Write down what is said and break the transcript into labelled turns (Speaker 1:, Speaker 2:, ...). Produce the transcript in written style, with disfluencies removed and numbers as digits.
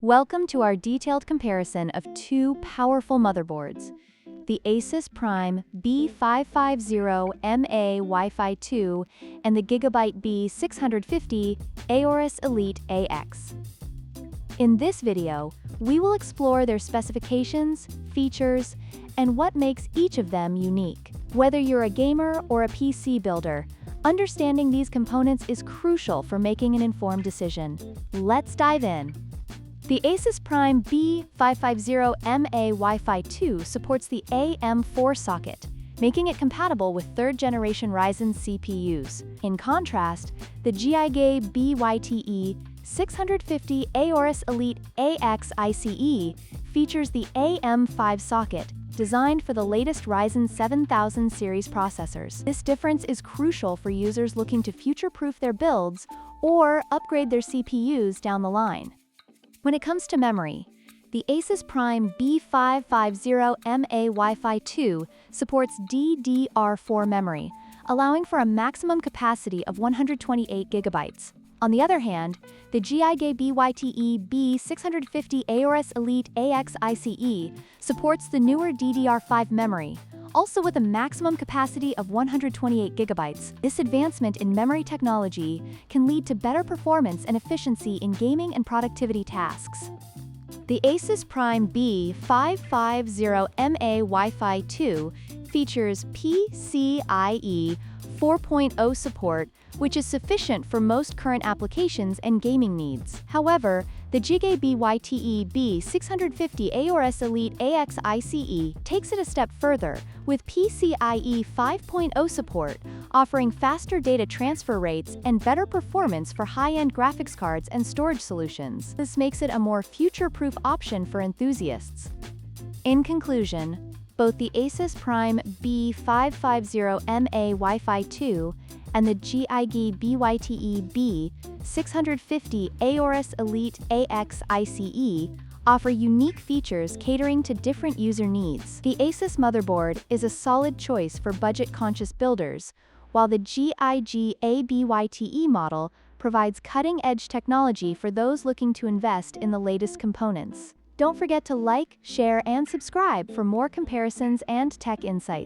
Speaker 1: Welcome to our detailed comparison of two powerful motherboards, the ASUS Prime B550M-A Wi-Fi 2 and the GIGABYTE B650 AORUS Elite AX. In this video, we will explore their specifications, features, and what makes each of them unique. Whether you're a gamer or a PC builder, understanding these components is crucial for making an informed decision. Let's dive in. The ASUS Prime B550M-A Wi-Fi 2 supports the AM4 socket, making it compatible with third-generation Ryzen CPUs. In contrast, the GIGABYTE B650 AORUS Elite AX ICE features the AM5 socket, designed for the latest Ryzen 7000 series processors. This difference is crucial for users looking to future-proof their builds or upgrade their CPUs down the line. When it comes to memory, the ASUS Prime B550M-A Wi-Fi 2 supports DDR4 memory, allowing for a maximum capacity of 128 GB. On the other hand, the GIGABYTE B650 AORUS Elite AX ICE supports the newer DDR5 memory, also with a maximum capacity of 128 GB. This advancement in memory technology can lead to better performance and efficiency in gaming and productivity tasks. The ASUS Prime B550M-A Wi-Fi 2 features PCIe 4.0 support, which is sufficient for most current applications and gaming needs. However, the GIGABYTE B650 AORUS Elite AX ICE takes it a step further, with PCIe 5.0 support, offering faster data transfer rates and better performance for high-end graphics cards and storage solutions. This makes it a more future-proof option for enthusiasts. In conclusion, both the ASUS Prime B550M-A Wi-Fi 2 and the GIGABYTE B650 AORUS Elite AX ICE offer unique features catering to different user needs. The ASUS motherboard is a solid choice for budget-conscious builders, while the GIGABYTE model provides cutting-edge technology for those looking to invest in the latest components. Don't forget to like, share, and subscribe for more comparisons and tech insights.